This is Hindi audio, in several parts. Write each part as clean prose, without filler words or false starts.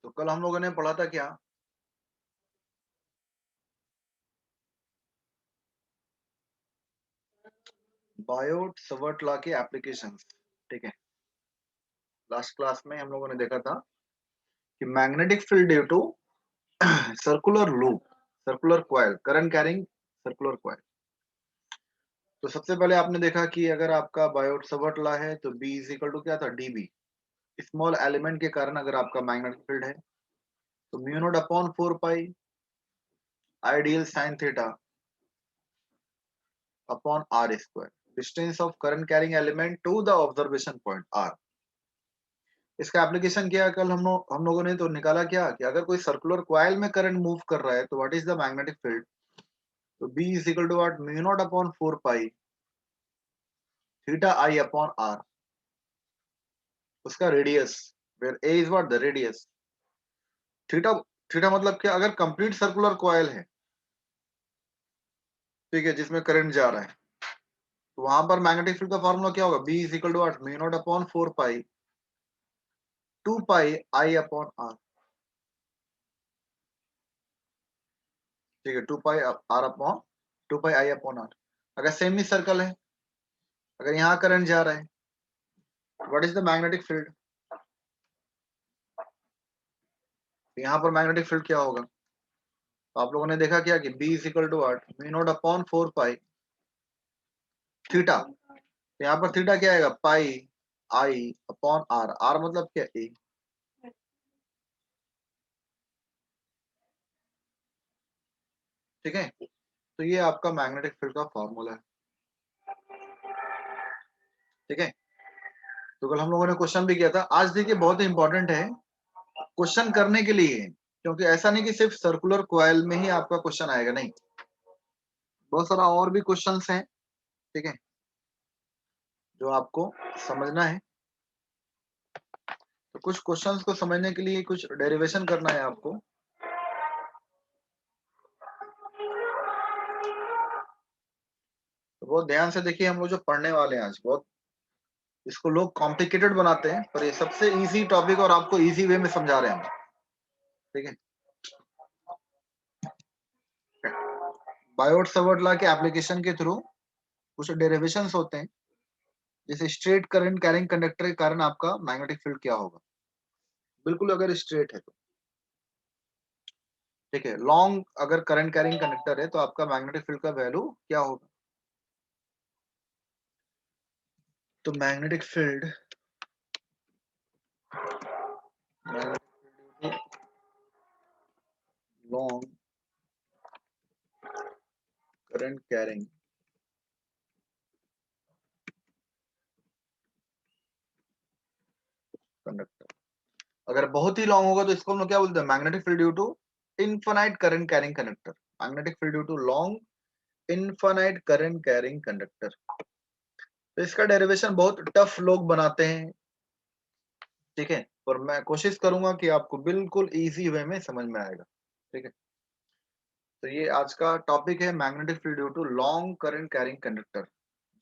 तो कल हम लोगों ने पढ़ा था क्या? बायोट सवर्ट लॉ के एप्लीकेशंस। ठीक है, लास्ट क्लास में हम लोगों ने देखा था कि magnetic field due to circular loop, circular coil, current carrying circular coil. तो सबसे पहले आपने देखा कि अगर आपका बायोट सवर्ट लॉ है तो बी इज इक्वल टू क्या था, डीबी। स्मॉल एलिमेंट के कारण अगर आपका मैग्नेटिक फील्ड है तो mu not upon 4 pi ideal sine theta upon are square, distance of current carrying element to the observation point r. इसका एप्लीकेशन क्या है? कल हम लोगों ने तो निकाला क्या कि अगर कोई सर्कुलर कॉइल में करंट मूव कर रहा है तो what is the magnetic field. तो B is equal to what, mu not upon 4 pi theta I upon R, उसका radius, where A is what, the radius. Theta, theta मतलब क्या, अगर कंप्लीट सर्कुलर कॉइल है, ठीक है, जिसमें करंट जा रहा है, तो वहां पर मैग्नेटिक फील्ड का फॉर्मूला क्या होगा, B is equal to what, mu not upon 4 pi 2 pi I upon R. ठीक है, 2 pi R upon 2 pi I upon R. अगर सेमी सर्कल है, अगर यहाँ करंट जा रहा है, what is the magnetic field. यहाँ पर मैग्नेटिक फील्ड क्या होगा, तो आप लोगों ने देखा क्या कि B is equal to what, mu not upon 4 pi theta. तो यहाँ पर थीटा क्या आएगा, pi I upon r. R मतलब क्या, ए। ठीक है, तो ये आपका मैग्नेटिक फील्ड का फॉर्मूला है। ठीक है, तो कल हम लोगों ने क्वेश्चन भी किया था। आज देखिए बहुत ही इंपॉर्टेंट है क्वेश्चन करने के लिए, क्योंकि ऐसा नहीं कि सिर्फ सर्कुलर कॉइल में ही आपका क्वेश्चन आएगा, नहीं, बहुत सारा और भी क्वेश्चंस हैं। ठीक है, जो आपको समझना है। तो कुछ क्वेश्चंस को समझने के लिए कुछ डेरिवेशन करना है आपको। तो बहुत ध्यान से देखिए, हम लोग जो पढ़ने वाले हैं आज, बहुत इसको लोग कॉम्प्लिकेटेड बनाते हैं, पर ये सबसे इजी टॉपिक और आपको इजी वे में समझा रहे हैं हम। ठीक है, बायोट सवर्ट लॉ के एप्लीकेशन के थ्रू कुछ डेरिवेशंस होते हैं, जैसे स्ट्रेट करंट कैरिंग कंडक्टर के कारण आपका मैग्नेटिक फील्ड क्या होगा, बिल्कुल अगर स्ट्रेट है तो। ठीक है, लॉन्ग अगर करंट कैरिंग कंडक्टर है तो आपका मैग्नेटिक फील्ड का वैल्यू क्या होगा। तो magnetic field, long current carrying conductor, अगर बहुत ही लॉन्ग होगा तो इसको हम लोग क्या बोलते हैं, magnetic field due to infinite current carrying conductor. Magnetic field due to long infinite current carrying conductor. तो इसका डेरिवेशन बहुत टफ लोग बनाते हैं। ठीक है, पर मैं कोशिश करूंगा कि आपको बिल्कुल इजी वे में समझ में आएगा। ठीक है, तो ये आज का टॉपिक है, magnetic field due to long current carrying conductor.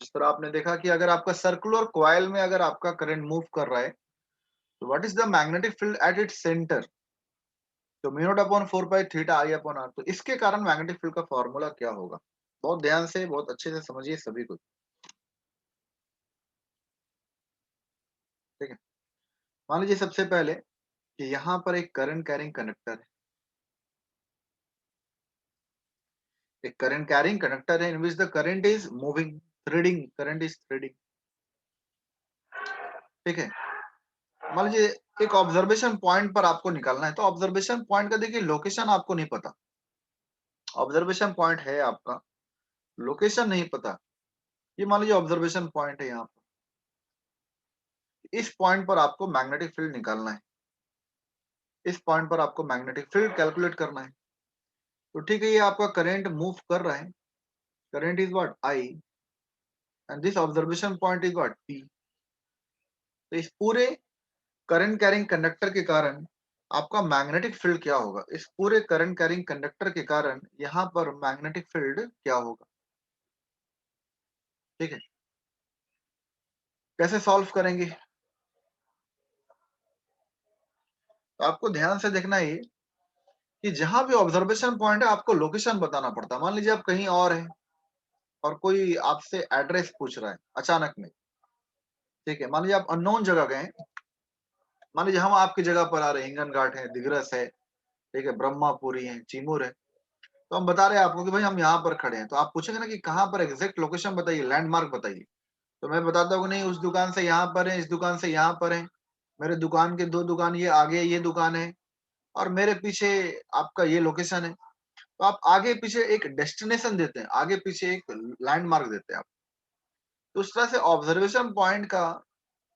जिस तरह आपने देखा कि अगर आपका सर्कुलर कॉइल में अगर आपका करंट मूव कर रहा है तो what is the magnetic field at its centre. तो mu not upon 4 pi theta I upon R. तो इसके कारण मैग्नेटिक फील्ड का फॉर्मूला क्या होगा, बहुत ध्यान से, बहुत अच्छे से समझिए सभी कुछ। ठीक है, मान लीजिए सबसे पहले कि यहाँ पर एक करंट कैरिंग कंडक्टर है, एक करंट कैरिंग कंडक्टर है in which the current is moving, threading, current is threading. ठीक है, मान लीजिए एक ऑब्जर्वेशन पॉइंट पर आपको निकालना है, तो ऑब्जर्वेशन पॉइंट का देखिए लोकेशन आपको नहीं पता। ऑब्जर्वेशन पॉइंट है आपका, लोकेशन नहीं पता। ये मान लीजिए ऑब्जर्वेशन पॉइंट है यहाँ पर, इस पॉइंट पर आपको मैग्नेटिक फील्ड निकालना है, इस पॉइंट पर आपको मैग्नेटिक फील्ड कैलकुलेट करना है। तो ठीक है, ये आपका करंट मूव कर रहा है, current is what, I, and this observation point is what, P. तो इस पूरे करंट कैरिंग कंडक्टर के कारण आपका मैग्नेटिक फील्ड क्या होगा, इस पूरे करंट कैरिंग कंडक्टर के कारण यहाँ पर मैग्नेटिक फील्ड क्या होगा। ठीक है, कैसे सॉल्व करेंगे। तो आपको ध्यान से देखना है कि जहां भी ऑब्जर्वेशन पॉइंट है आपको लोकेशन बताना पड़ता है। मान लीजिए आप कहीं और हैं और कोई आपसे एड्रेस पूछ रहा है अचानक में, ठीक है, मान लीजिए आप अननोन जगह गए हैं, मान लीजिए हम आपकी जगह पर आ रहे हैं, हिंगन घाट है, दिग्रस है, ठीक है, ब्रह्मापुरी है, चिमूर है, तो हम बता रहे हैं आपको कि भाई हम यहाँ पर खड़े हैं, तो आप पूछेंगे ना कि कहाँ पर, एग्जैक्ट लोकेशन बताइए, लैंडमार्क बताइए। तो मैं बताता हूँ कि नहीं, उस दुकान से यहाँ पर है, इस दुकान से यहाँ पर है, मेरे दुकान के 2 दुकान ये आगे ये दुकान है और मेरे पीछे आपका ये लोकेशन है। तो आप आगे पीछे एक डेस्टिनेशन देते हैं, आगे पीछे एक लैंडमार्क देते हैं आप। तो उस तरह से ऑब्जर्वेशन पॉइंट का,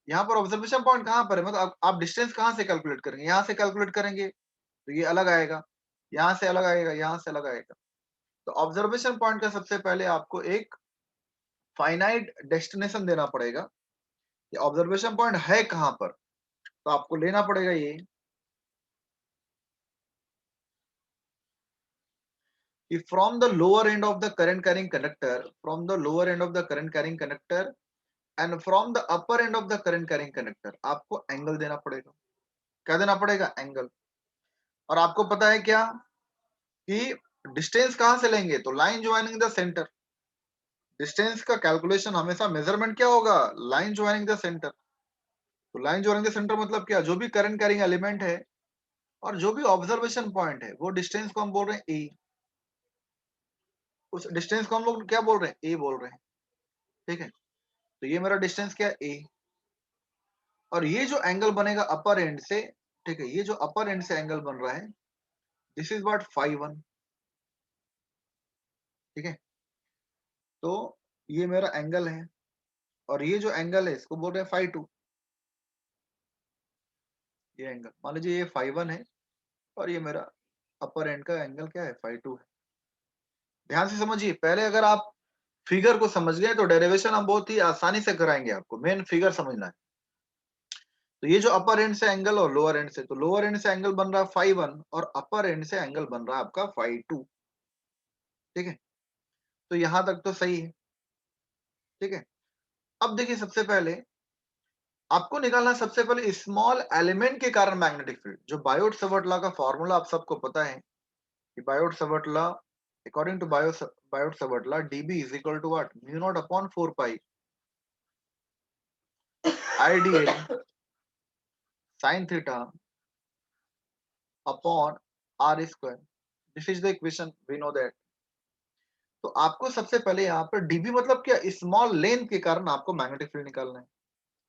यहाँ पर ऑब्जर्वेशन पॉइंट कहाँ पर है, मतलब आप डिस्टेंस कहाँ से कैलकुलेट करेंगे, यहाँ से कैलकुलेट करेंगे तो ये अलग आएगा, यहाँ से अलग आएगा, यहाँ से अलग आएगा। तो ऑब्जर्वेशन पॉइंट का सबसे पहले आपको एक फाइनाइट डेस्टिनेशन देना पड़ेगा कि ऑब्जर्वेशन पॉइंट है कहाँ पर। तो आपको लेना पड़ेगा ये कि from the lower and of the current carrying conductor, from the lower and of the current carrying conductor and from the upper end of the current carrying conductor, आपको एंगल देना पड़ेगा। क्या देना पड़ेगा? एंगल। और आपको पता है क्या कि डिस्टेंस कहां से लेंगे, तो line joining the centre. Distance का कैलकुलेशन हमेशा मेजरमेंट क्या होगा, लाइन ज्वाइनिंग द सेंटर। तो लाइन ज्वाइनिंग द सेंटर मतलब क्या, जो भी करंट कैरिंग एलिमेंट है और जो भी ऑब्जर्वेशन पॉइंट है वो डिस्टेंस को हम बोल रहे हैं ए, उस डिस्टेंस को हम लोग क्या बोल रहे हैं, ए बोल रहे हैं, ठीक है। तो ये मेरा डिस्टेंस क्या है, ए। और ये जो एंगल बनेगा अपर एंड से, ठीक है, ये जो अपर एंड से एंगल बन रहा है, दिस इज व्हाट φ1, ठीक है। तो ये मेरा एंगल है और ये जो एंगल है इसको बोल रहे हैं φ2। ये एंगल मान लीजिए ये φ1 है और ये मेरा अपर एंड का एंगल क्या है, φ2 है। ध्यान से समझिए, पहले अगर आप फिगर को समझ गए तो डेरिवेशन हम बहुत ही आसानी से कराएंगे, आपको मेन फिगर समझना है। तो ये जो अपर एंड से एंगल और लोअर एंड से, तो लोअर एंड से एंगल बन रहा है φ1 और अपर एंड से एंगल बन रहा है आपका φ2, ठीक है। तो यहां तक तो सही है, ठीक है। अब देखिए सबसे पहले आपको निकालना, सबसे पहले स्मॉल एलिमेंट के कारण मैग्नेटिक फील्ड, जो बायोट सवर्ट लॉ का फॉर्मूला आप सबको पता है कि Biot Savart law, according to Biot Savart law, dB is equal to what, mu not upon 4 pi IDL sin theta upon R square. This is the equation, we know that. तो आपको सबसे पहले यहाँ पर dB मतलब क्या, स्मॉल लेंथ के कारण आपको मैग्नेटिक फील्ड निकालना है,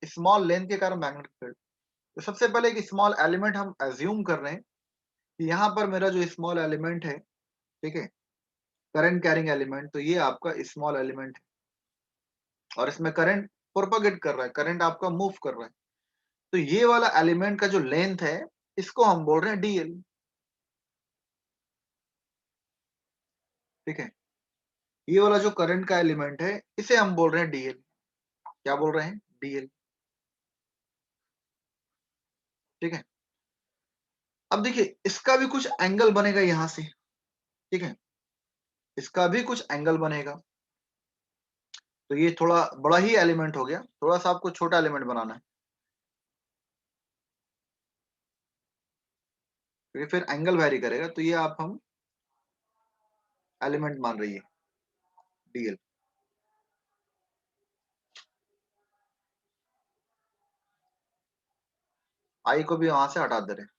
स्मॉल लेंथ के कारण मैग्नेटिक फील्ड। तो सबसे पहले एक स्मॉल एलिमेंट हम एज्यूम कर रहे हैं कि यहाँ पर मेरा जो स्मॉल एलिमेंट है, ठीक है, करंट कैरिंग एलिमेंट, तो ये आपका स्मॉल एलिमेंट है और इसमें करंट प्रोपागेट कर रहा है, करंट आपका मूव कर रहा है। तो ये वाला एलिमेंट का जो लेंथ है इसको हम बोल रहे हैं डीएल, ठीक है। ये वाला जो करंट का एलिमेंट है इसे हम बोल रहे हैं डीएल। क्या बोल रहे हैं, डीएल, ठीक है। अब देखिए इसका भी कुछ एंगल बनेगा यहां से, ठीक है, इसका भी कुछ एंगल बनेगा। तो ये थोड़ा बड़ा ही एलिमेंट हो गया, थोड़ा सा आपको छोटा एलिमेंट बनाना है, क्योंकि फिर एंगल वेरी करेगा। तो ये आप हम एलिमेंट मान रही है डीएल। आई को भी वहां से हटा दे रहे हैं।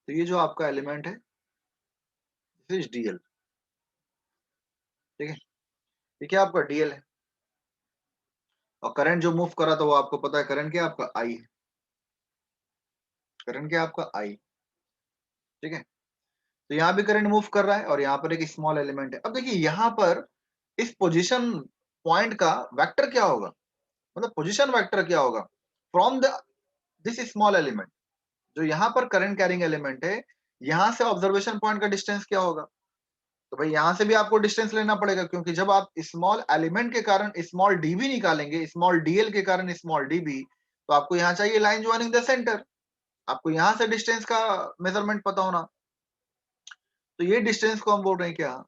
तो ये जो आपका एलिमेंट है दिस इज डीएल, ठीक है। ये क्या आपका डीएल है और करंट जो मूव करा था वो आपको पता है, करंट क्या आपका आई है, करंट क्या आपका आई, ठीक है। तो यहाँ भी करंट मूव कर रहा है और यहाँ पर एक स्मॉल एलिमेंट है। अब देखिए यहाँ पर इस पोजीशन पॉइंट का वेक्टर क्या होगा, मतलब पोजीशन वेक्टर क्या होगा from the this small element. जो यहाँ पर करंट कैरिंग एलिमेंट है, यहाँ से ऑब्जर्वेशन पॉइंट का डिस्टेंस क्या होगा, तो भाई यहाँ से भी आपको डिस्टेंस लेना पड़ेगा, क्योंकि जब आप स्मॉल एलिमेंट के कारण स्मॉल डीबी निकालेंगे, स्मॉल डीएल के कारण स्मॉल डीबी, तो आपको यहाँ चाहिए लाइन ज्वाइनिंग द सेंटर। आपको यहाँ से डिस्टेंस का मेजरमेंट पता होना। तो ये डिस्टेंस को हम बोल रहे हैं क्या,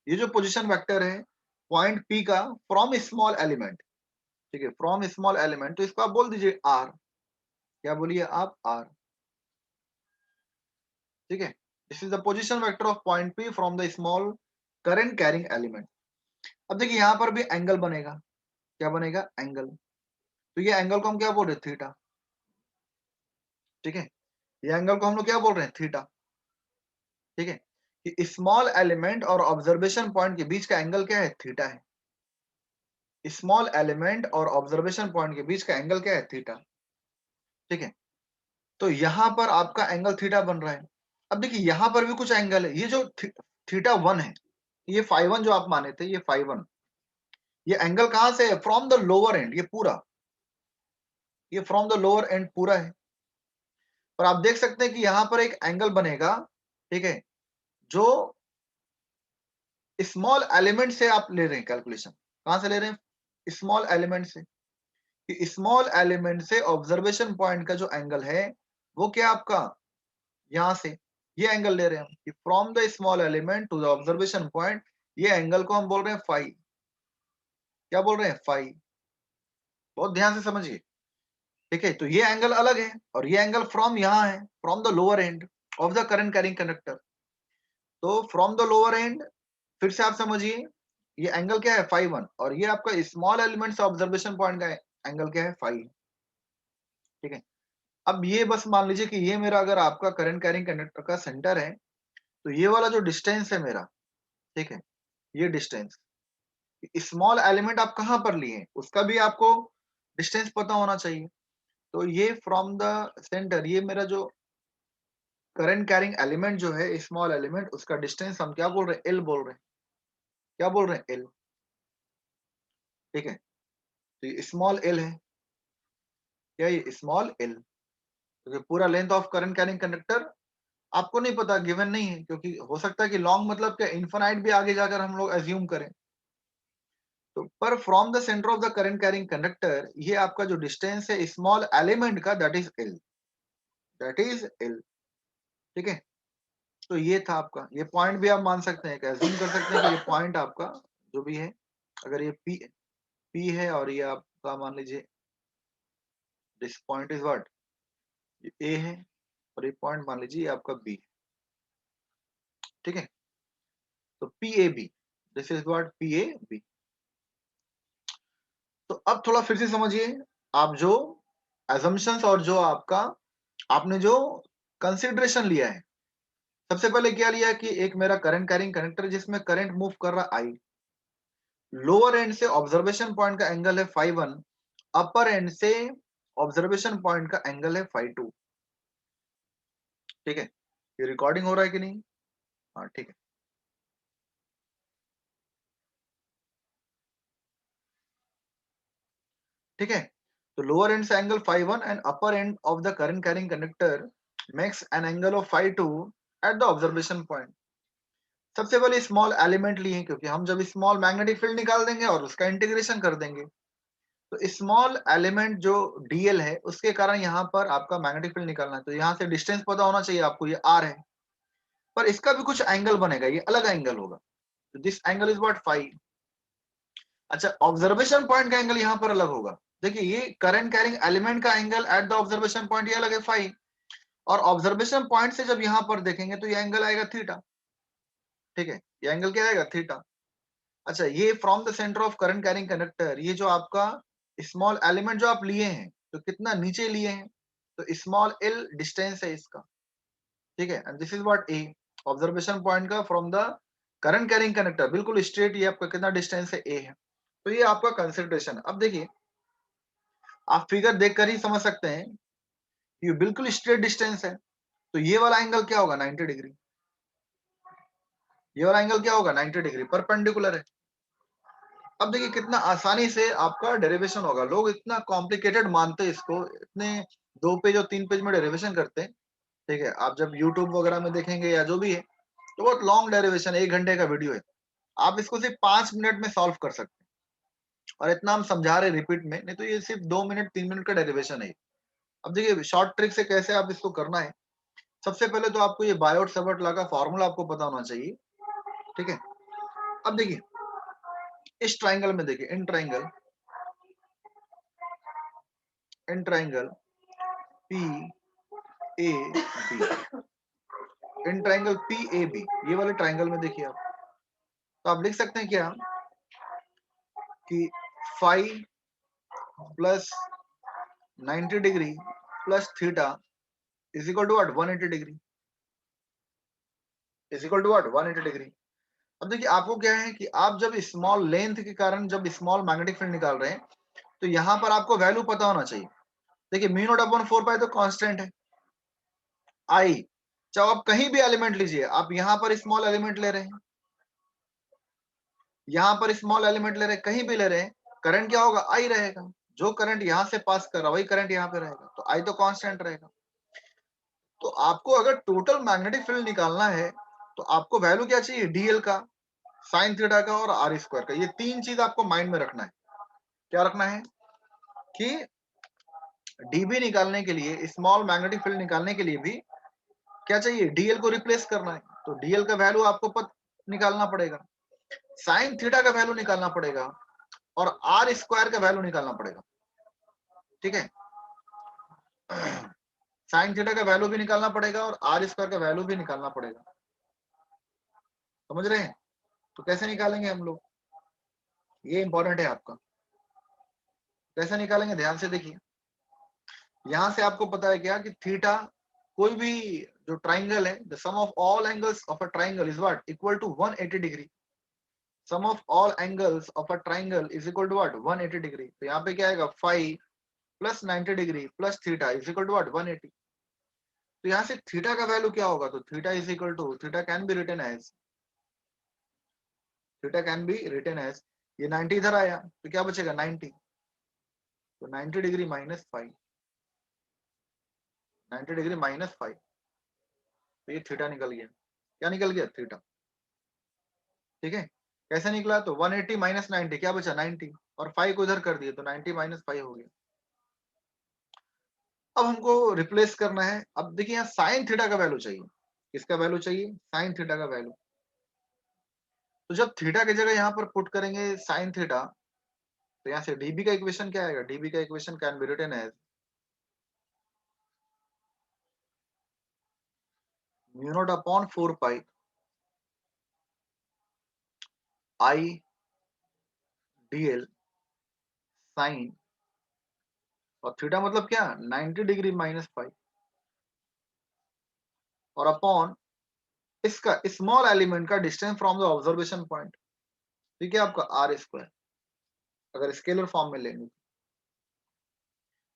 ये जो पोजीशन वेक्टर है पॉइंट पी का फ्रॉम स्मॉल एलिमेंट, ठीक है, फ्रॉम स्मॉल एलिमेंट, तो इसको आप बोल दीजिए आर, क्या बोलिए आप, आर, ठीक है। This is the position vector of point P from the small current carrying element. अब देखिए यहाँ पर भी एंगल बनेगा, क्या बनेगा, एंगल, तो ये एंगल को हम क्या बोल रहे हैं, थीटा, ठीक है, ये एंगल को हम लोग क्या बोल रहे हैं, थीटा, ठीक है, कि स्मॉल एलिमेंट और ऑब्जर्वेशन पॉइंट के बीच का एंगल क्या है, थीटा है, स्मॉल एलिमेंट और ऑब्जर्वेशन पॉइंट के बीच का एंगल क्या है, थीटा, ठीक है। तो यहां पर आपका एंगल थीटा बन रहा है। अब देखिए यहां पर भी कुछ एंगल है, ये जो थीटा वन है, ये फाइव वन जो आप माने थे, ये फाइव वन, ये एंगल कहां से है, फ्रॉम द लोअर एंड, ये पूरा, ये फ्रॉम द लोअर एंड पूरा है। पर आप देख सकते हैं कि यहां पर एक एंगल बनेगा, ठीक है, जो स्मॉल एलिमेंट से आप ले रहे हैं कैलकुलेशन, कहां से ले रहे हैं, स्मॉल एलिमेंट से, कि स्मॉल एलिमेंट से ऑब्जर्वेशन पॉइंट का जो एंगल है वो क्या आपका, यहां से ये एंगल ले रहे हैं हम, कि from the small element to the observation point, ये एंगल को हम बोल रहे हैं फाई, क्या बोल रहे हैं, फाई, बहुत ध्यान से समझिए, ठीक है। तो ये एंगल अलग है और ये एंगल फ्रॉम यहाँ है, from the lower and of the current carrying conductor, तो फ्रॉम द लोअर एंड, फिर से आप समझिए, ये एंगल क्या है, फाई वन, और ये आपका स्मॉल एलिमेंट से ऑब्जर्वेशन पॉइंट का एंगल क्या है, फाई, ठीक है। अब ये बस मान लीजिए कि ये मेरा अगर आपका करंट कैरिंग कंडक्टर का सेंटर है, तो ये वाला जो डिस्टेंस है मेरा, ठीक है, ये डिस्टेंस, स्मॉल एलिमेंट आप कहां पर लिए हैं उसका भी आपको डिस्टेंस पता होना चाहिए। तो ये फ्रॉम द सेंटर, ये मेरा जो करंट कैरिंग एलिमेंट जो है, स्मॉल एलिमेंट, उसका डिस्टेंस हम क्या बोल रहे हैं, एल बोल रहे हैं, क्या बोल रहे हैं, एल, ठीक है। तो ये स्मॉल एल है, क्या ये स्मॉल एल, क्योंकि पूरा length of current carrying conductor आपको नहीं पता, गिवन नहीं है, क्योंकि हो सकता है कि लॉन्ग मतलब क्या, इन्फिनाइट भी आगे जाकर हम लोग एज्यूम करें। तो पर from the centre of the current carrying conductor, ये आपका जो डिस्टेंस है स्मॉल एलिमेंट का, that is L, that is L, ठीक है। तो ये था आपका, ये पॉइंट भी आप मान सकते हैं, एज्यूम कर सकते हैं कि ये पॉइंट आपका जो भी है, अगर ये पी पी है और ये आपका मान लीजिए दिस पॉइंट इज व्हाट, ये ए है, और ये पॉइंट मान लीजिए ये आपका बी, ठीक है। तो P A B, this is what, P A B. तो अब थोड़ा फिर से समझिए, आप जो एजम्पशंस और जो आपका आपने जो कंसिडरेशन लिया है, सबसे पहले क्या लिया कि एक मेरा करंट कैरिंग कनेक्टर जिसमें करंट मूव कर रहा आई, लोअर एंड से ऑब्जर्वेशन पॉइंट का एंगल है फाई वन, अपर एंड से ऑब्जर्वेशन पॉइंट का एंगल है फाई टू, ठीक है। ये रिकॉर्डिंग हो रहा है कि नहीं, हाँ ठीक है, ठीक है। तो लोअर एंड से angle phi one and upper end of the current carrying conductor makes an angle of phi two at the observation point. सबसे पहले स्मॉल एलिमेंट लिए, क्योंकि हम जब स्मॉल मैग्नेटिक फील्ड निकाल देंगे और उसका इंटीग्रेशन कर देंगे, तो स्मॉल एलिमेंट जो डीएल है उसके कारण यहाँ पर आपका मैग्नेटिक फील्ड निकालना है, तो यहाँ से डिस्टेंस पता होना चाहिए आपको, ये आर है, पर इसका भी कुछ एंगल बनेगा, ये अलग एंगल होगा, तो this angle is what, phi. अच्छा, ऑब्जर्वेशन पॉइंट का एंगल यहाँ पर अलग होगा, देखिए ये करंट कैरिंग एलिमेंट का angle at the observation point ये अलग है, फाई, और ऑब्जर्वेशन पॉइंट से जब यहाँ पर देखेंगे तो ये एंगल आएगा थीटा, ठीक है, ये एंगल क्या आएगा, थीटा। अच्छा, ये from the centre of current carrying conductor, ये जो आपका स्मॉल एलिमेंट जो आप लिए हैं, तो कितना नीचे लिए हैं, तो स्मॉल एल डिस्टेंस है इसका, ठीक है, and this is what A, observation point का from the current carrying conductor बिल्कुल स्ट्रेट, ये आपका कितना डिस्टेंस है, ए है। तो ये आपका कंसिडरेशन। अब देखिए आप फिगर देखकर ही समझ सकते हैं, ये बिल्कुल स्ट्रेट डिस्टेंस है, तो ये वाला एंगल क्या होगा, 90 डिग्री, ये वाला एंगल क्या होगा, 90 डिग्री, परपेंडिकुलर है। अब देखिए कितना आसानी से आपका डेरिवेशन होगा, लोग इतना कॉम्प्लिकेटेड मानते हैं इसको, इतने 2 पेज और 3 पेज में डेरिवेशन करते हैं, ठीक है। आप जब यूट्यूब वगैरह में देखेंगे या जो भी है, तो बहुत लॉन्ग डेरिवेशन, 1 घंटे का वीडियो है, आप इसको सिर्फ 5 मिनट में सॉल्व कर सकते हैं, और इतना हम समझा रहे रिपीट में, नहीं तो ये सिर्फ 2 मिनट 3 मिनट का डेरिवेशन है। अब देखिए शॉर्ट ट्रिक से कैसे आप इसको करना है, सबसे पहले तो आपको ये बायोट सावर्ट लॉ का फॉर्मूला आपको पता होना चाहिए, ठीक है। अब देखिए इस ट्राइंगल में देखिए, in triangle P A B, in triangle P A B, ये वाले ट्राइंगल में देखिए आप, तो आप लिख सकते हैं क्या कि five plus 90 degree plus theta is equal to what 180 degree, is equal to what 180 degree. अब देखिए आपको क्या है कि आप जब स्मॉल लेंथ के कारण जब स्मॉल मैग्नेटिक फील्ड निकाल रहे हैं, तो यहां पर आपको वैल्यू पता होना चाहिए। देखिए म्यू नॉट अपॉन 4 पाई तो कांस्टेंट है, आई, चाहे आप कहीं भी एलिमेंट लीजिए, आप यहां पर स्मॉल एलिमेंट ले रहे हैं, यहां पर स्मॉल एलिमेंट ले रहे हैं, कहीं भी ले रहे हैं, करंट क्या होगा, आई रहेगा। जो करंट यहां से पास कर रहा वही करंट यहां पे रहेगा, तो आई तो कांस्टेंट रहेगा। तो आपको अगर टोटल मैग्नेटिक फील्ड निकालना है तो आपको वैल्यू क्या चाहिए, डीएल का, साइन थीटा का और आर स्क्वायर का। ये तीन चीज आपको माइंड में रखना है। क्या रखना है कि डीबी निकालने के लिए, स्मॉल मैग्नेटिक फील्ड निकालने के लिए भी क्या चाहिए, डीएल को रिप्लेस करना है। तो डीएल का वैल्यू आपको निकालना पड़ेगा, साइन थीटा का वैल्यू निकालना पड़ेगा और आर स्क्वायर का वैल्यू निकालना पड़ेगा। ठीक है, साइन थीटा का वैल्यू भी निकालना पड़ेगा और आर स्क्वायर का वैल्यू भी निकालना पड़ेगा। समझ रहे हैं? तो कैसे निकालेंगे हम लोग, ये इंपॉर्टेंट है आपका। कैसे निकालेंगे, ध्यान से देखिए। यहां से आपको पता है क्या कि थीटा, कोई भी जो ट्राइंगल है, the sum of all angles of a triangle is what, equal to 180 degree. Sum of all angles of a triangle is equal to what 180 degree. तो यहाँ पे क्या आएगा, 5 plus 90 degree plus theta is equal to what 180। तो यहाँ से थीटा का वैल्यू क्या होगा, तो theta is equal to, theta can be written as, theta can be written as, ये 90 इधर आया तो क्या बचेगा 90, तो 90 डिग्री माइनस 5, 90 डिग्री माइनस 5, तो ये थीटा निकल गया। क्या निकल गया, थीटा। ठीक है, कैसे निकला, तो 180 माइनस 90 क्या बचा 90, और 5 को इधर कर दिए तो 90 माइनस 5 हो गया। अब हमको रिप्लेस करना है। अब देखिए यहाँ साइन थीटा का वैल्यू चाहिए, किसका वैल्यू चाहिए, साइन थीटा का वैल्यू। तो जब थीटा की जगह यहाँ पर पुट करेंगे साइन थीटा, तो यहाँ से डीबी का इक्वेशन क्या आएगा, डीबी का equation can be written as mu not upon 4 pi I DL sine, और थीटा मतलब क्या 90 डिग्री माइनस 5, और अपॉन इसका स्मॉल एलिमेंट का distance from the observation point, ठीक है, आपका आर स्क्वायर, अगर स्केलर फॉर्म में लेंगे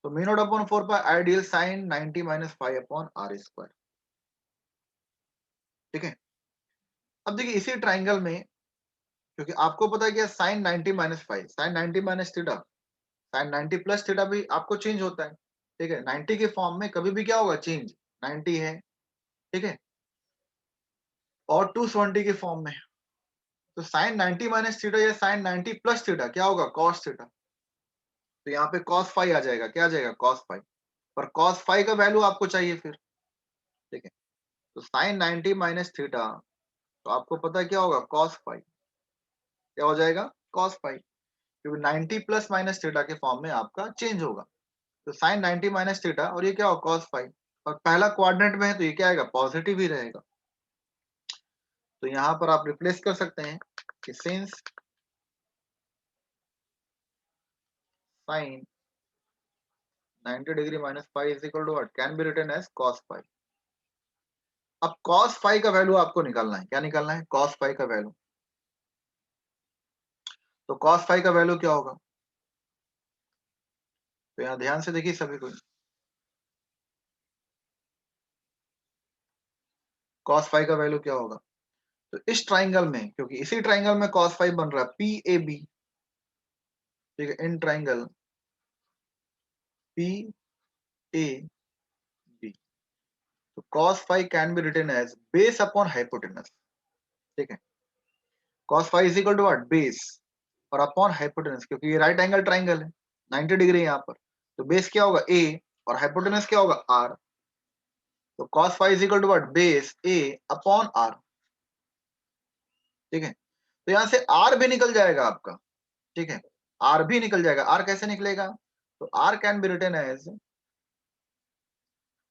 तो mu not upon 4 pi ideal sine 90 minus 5 upon are square. ठीक है, अब देखिए इसी ट्राइंगल में, क्योंकि आपको पता है कि sine 90 minus 5, sine 90 minus theta, sine 90 plus theta भी आपको चेंज होता है। ठीक है, 90 के फॉर्म में कभी भी क्या होगा, चेंज 90 है। ठीक है, और 270 के फॉर्म में, तो साइन 90 माइनस थीटा या साइन 90 प्लस थीटा क्या होगा, कॉस थीटा। तो यहाँ पे कॉस फाइव आ जाएगा, क्या आ जाएगा, कॉस फाइव। पर कॉस फाइव का वैल्यू आपको चाहिए फिर। ठीक है, तो साइन 90 माइनस थीटा, तो आपको पता है क्या होगा, कॉस फाइव, क्या हो जाएगा, कॉस फाइव, क्योंकि 90 प्लस माइनस थीटा के फॉर्म में आपका चेंज होगा। तो साइन 90 माइनस थीटा और ये क्या होगा, कॉस फाइव, और पहला क्वाड्रेंट में है तो ये क्या आएगा, पॉजिटिव ही रहेगा। तो यहाँ पर आप रिप्लेस कर सकते हैं कि since sine 90 degree minus 5 is equal to what, can be written as cos 5। अब कॉस 5 का वैल्यू आपको निकालना है, क्या निकालना है, कॉस 5 का वैल्यू। तो कॉस 5 का वैल्यू क्या होगा, तो यहाँ ध्यान से देखिए सभी को, कॉस 5 का वैल्यू क्या होगा। तो इस ट्राइंगल में, क्योंकि इसी ट्राइंगल में कॉस 5 बन रहा है, पी ए बी, ठीक है, in triangle P A B, तो cos phi can be written as base upon hypotenuse। ठीक है, cos phi is equal to what, base और अपॉन हाइपोटेनस, क्योंकि ये राइट एंगल ट्राइंगल है, 90 डिग्री यहाँ पर, तो बेस क्या होगा a और हाइपोटेनस क्या होगा r। तो cos phi is equal to what, base a upon r। ठीक है, तो यहाँ से r भी निकल जाएगा आपका, ठीक है, आर भी निकल जाएगा। आर कैसे निकलेगा? तो R can be written as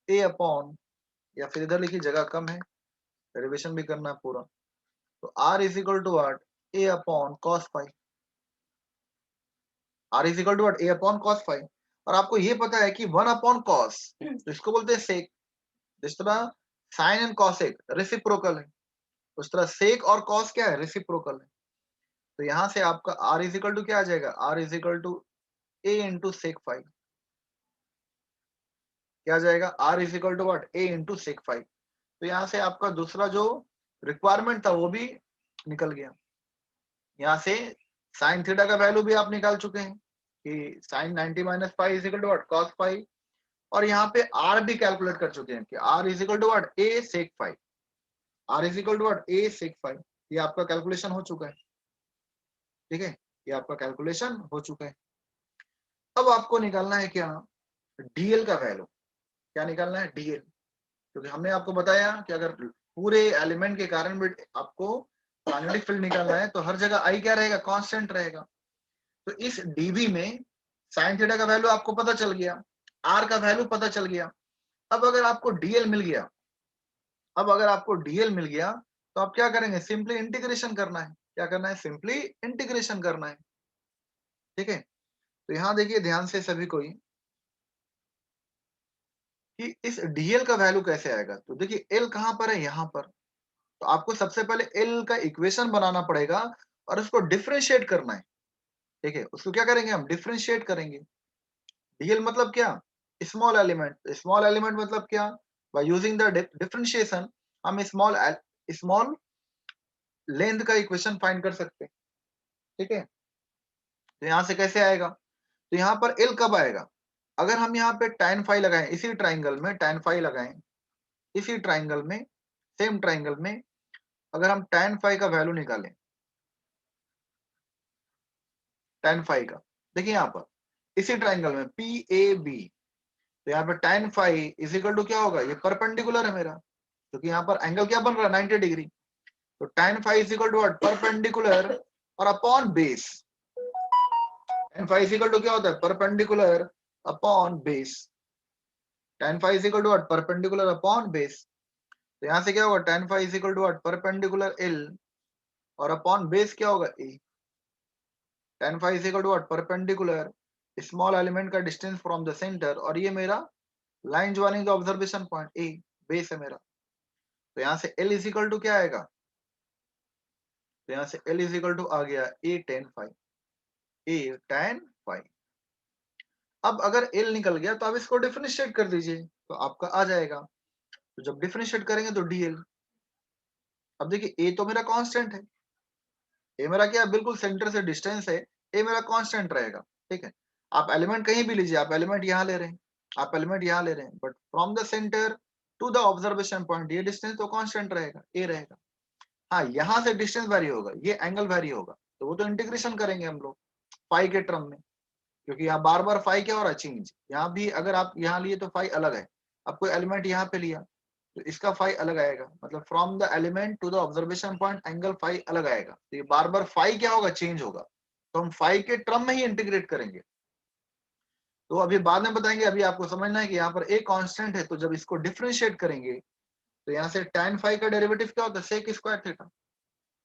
A upon, या फिर इधर लिखिए, जगह कम है, डेरिवेशन भी करना है पूरा। तो R is equal to what? A upon cos phi. R is equal to what? A upon cos phi. और आपको ये पता है कि वन अपॉन कॉस, तो इसको बोलते हैं सेक। जिस तरह साइन एंड कॉसेक रेसिप्रोकल है, उस तरह सेक और कॉस क्या है? रेसिप्रोकल है। तो यहां से आपका आर इज इक्वल टू क्या आ जाएगा? R is equal to A into sec phi. क्या आ जाएगा? R is equal to what? A into sec phi. तो यहाँ से आपका दूसरा जो रिक्वायरमेंट था वो भी निकल गया। यहाँ से साइन थीटा का वैल्यू भी आप निकाल चुके हैं कि sine 90 minus five is equal to what? Cos five. और यहाँ पे आर भी कैलकुलेट कर चुके हैं कि R is equal to what? A sec five. R is equal to what? A sec five. ये आपका कैलकुलेशन हो चुका है। ठीक है, ये आपका कैलकुलेशन हो चुका है। अब आपको निकालना है क्या? डीएल का वैल्यू। क्या निकालना है? डीएल। क्योंकि हमने आपको बताया कि अगर पूरे एलिमेंट के कारण भी आपको मैग्नेटिक फील्ड निकालना है तो हर जगह आई क्या रहेगा? कांस्टेंट रहेगा। तो इस डीबी में साइन थीटा का वैल्यू आपको पता चल गया, आर का वैल्यू पता चल गया। अब अगर आपको डीएल मिल गया, तो आप क्या करेंगे? सिंपली इंटीग्रेशन करना है। क्या करना है? सिंपली इंटीग्रेशन करना है। ठीक है, तो यहां देखिए ध्यान से सभी कोई, कि इस डीएल का वैल्यू कैसे आएगा। तो देखिए एल कहां पर है? यहां पर। तो आपको सबसे पहले एल का इक्वेशन बनाना पड़ेगा और उसको डिफरेंशिएट करना है। ठीक है, उसको क्या करेंगे? हम डिफरेंशिएट करेंगे। डीएल मतलब क्या? Small element. स्मॉल एलिमेंट मतलब क्या? बाय यूजिंग द डिफरेंशिएशन हम स्मॉल लेंथ का इक्वेशन फाइंड कर सकते हैं। ठीक है, तो यहां से कैसे आएगा? तो यहाँ पर एल कब आएगा? अगर हम यहाँ पे tan फाई लगाएं, इसी ट्राइंगल में tan फाई लगाएं, इसी ट्राइंगल में, सेम ट्राइंगल में अगर हम tan फाई का वैल्यू निकालें, tan फाई का, देखिए यहाँ पर इसी ट्राइंगल में पी ए बी, तो यहाँ पे tan phi is equal to क्या होगा? ये परपेंडिकुलर है मेरा, क्योंकि यहाँ पर एंगल क्या बन रहा है? 90 डिग्री। तो tan phi is equal to what? Perpendicular और upon base. tan phi is equal to क्या होता है? Perpendicular upon base. tan phi is equal to what? Perpendicular upon base. तो यहाँ से क्या होगा? tan phi is equal to what? Perpendicular L और अपॉन बेस क्या होगा? A. tan phi is equal to what? Perpendicular small element का डिस्टेंस फ्रॉम द सेंटर, और ये मेरा line joining observation point A, base है मेरा। तो यहाँ से एल इज इक्वल टू क्या आएगा? तो यहाँ से एल इज इक्वल टू आ गया ए tan फाई। ए tan फाई। अब अगर एल निकल गया तो आप इसको डिफरेंशिएट कर दीजिए, तो आपका आ जाएगा। तो जब डिफरेंशिएट करेंगे तो डीएल। अब देखिए ए तो मेरा कांस्टेंट है, ए मेरा क्या है? बिल्कुल सेंटर से डिस्टेंस है, ए मेरा कांस्टेंट रहेगा। ठीक है, आप एलिमेंट कहीं भी लीजिए, आप एलिमेंट यहाँ ले रहे हैं, आप एलिमेंट यहाँ ले रहे हैं, but from the centre to the observation point ये डिस्टेंस तो कांस्टेंट रहेगा, ए रहेगा। हाँ, यहाँ से डिस्टेंस वेरी होगा, ये एंगल वेरी होगा, तो वो तो इंटीग्रेशन करेंगे हम लोग फाई के टर्म में, क्योंकि यहाँ बार बार फाई क्या हो रहा है? चेंज। यहाँ भी अगर आप यहाँ लिए तो फाई अलग है, अब कोई एलिमेंट यहाँ पे लिया तो इसका फाई अलग आएगा, मतलब from the element to the observation point angle phi अलग आएगा। तो ये बार बार फाई क्या होगा? चेंज होगा। तो हम फाई के टर्म में ही इंटीग्रेट करेंगे, तो अभी बाद में बताएंगे। अभी आपको समझना है कि यहाँ पर ए कांस्टेंट है, तो जब इसको डिफरेंशिएट करेंगे तो यहाँ से tan फाई का डेरिवेटिव क्या होता है? Sec square theta.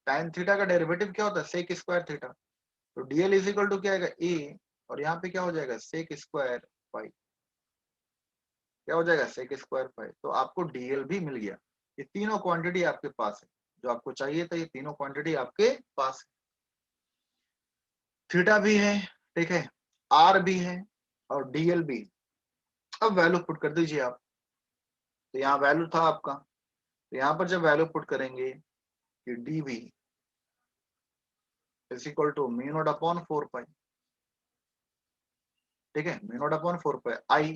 tan theta का डेरिवेटिव क्या होता है? Sec square theta. तो डीएल इज इक्वल टू क्या आएगा? ए, और यहाँ पे क्या हो जाएगा? Sec square phi. क्या हो जाएगा? Sec square phi. तो आपको डीएल भी मिल गया। ये तीनों क्वांटिटी आपके पास है, जो आपको चाहिए था, ये तीनों क्वांटिटी आपके पास है। थीटा भी है, ठीक है, आर भी है और डीएल भी। अब वैल्यू पुट कर दीजिए आप। तो यहाँ वैल्यू था आपका, तो यहाँ पर जब वैल्यू पुट करेंगे कि D V is equal to mu not upon 4 pi. ठीक है, mu not upon 4 pi I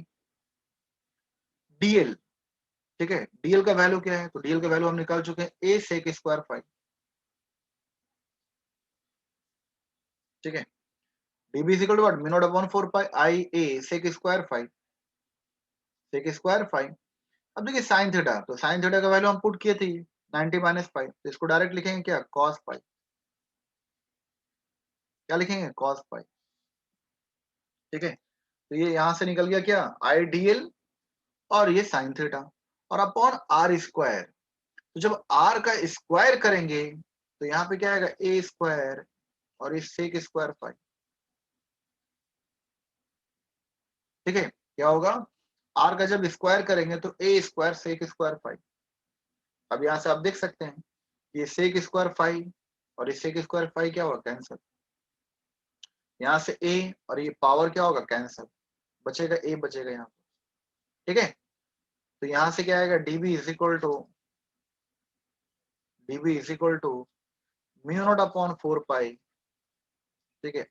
DL. ठीक है, डीएल का वैल्यू क्या है? तो डीएल का वैल्यू हम निकाल चुके हैं, ए सेक स्क्वायर फाई। ठीक है, DB is equal to what? Mu not upon 4 pi I A sec square phi, sec square phi. अब देखिए साइन थीटा, तो साइन थीटा का वैल्यू हम पुट किए थे 90 माइनस पाई, तो इसको डायरेक्ट लिखेंगे क्या? Cos pi. क्या लिखेंगे, cos फाई। ठीक है, तो ये यहां से निकल गया क्या, आईडीएल, और ये साइन थीटा, और अपॉन आर स्क्वायर। तो जब आर का स्क्वायर करेंगे तो यहाँ पे क्या आएगा, ए स्क्वायर, और ये सेक स्क्वायर फाई। ठीक है, क्या होगा, आर का जब स्क्वायर करेंगे तो ए स्क्वायर सेक स्क्वायर फाई। अब यहाँ से आप देख सकते हैं, ये सेक स्क्वायर फाई और ये सेक स्क्वायर फाई क्या होगा, कैंसिल। यहाँ से ए और ये पावर क्या होगा, कैंसिल, बचेगा ए, बचेगा यहाँ। ठीक है, तो यहाँ से क्या आएगा, DB is equal to mu not upon 4 pi. ठीक है,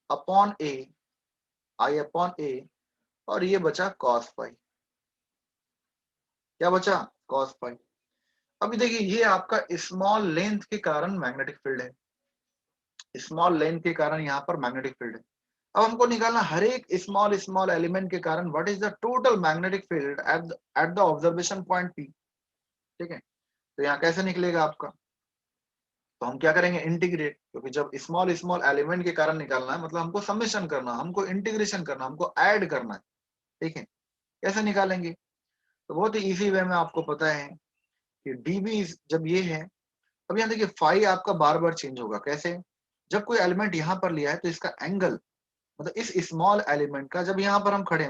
अपॉन ए आई अपॉन ए, और ये बचा कॉस फाई। क्या बचा, कॉस फाई। अभी देखिए, ये आपका स्मॉल लेंथ के कारण मैग्नेटिक फील्ड है, स्मॉल लेंथ के कारण यहाँ पर मैग्नेटिक फील्ड है। अब हमको निकालना हर एक स्मॉल स्मॉल एलिमेंट के कारण what is the total magnetic field eight the observation point P. ठीक है, तो यहाँ कैसे निकलेगा आपका, तो हम क्या करेंगे, इंटीग्रेट, क्योंकि जब स्मॉल स्मॉल एलिमेंट के कारण निकालना है मतलब हमको समेशन करना, हमको इंटीग्रेशन करना, हमको ऐड करना है। ठीक है, कैसे निकालेंगे, तो बहुत ही इजी वे में आपको पता है कि डीबी जब ये है, अब यहाँ देखिए फाई आपका बार बार चेंज होगा। कैसे, जब कोई एलिमेंट यहाँ पर लिया है तो इसका एंगल, मतलब इस स्मॉल एलिमेंट का जब यहाँ पर हम खड़े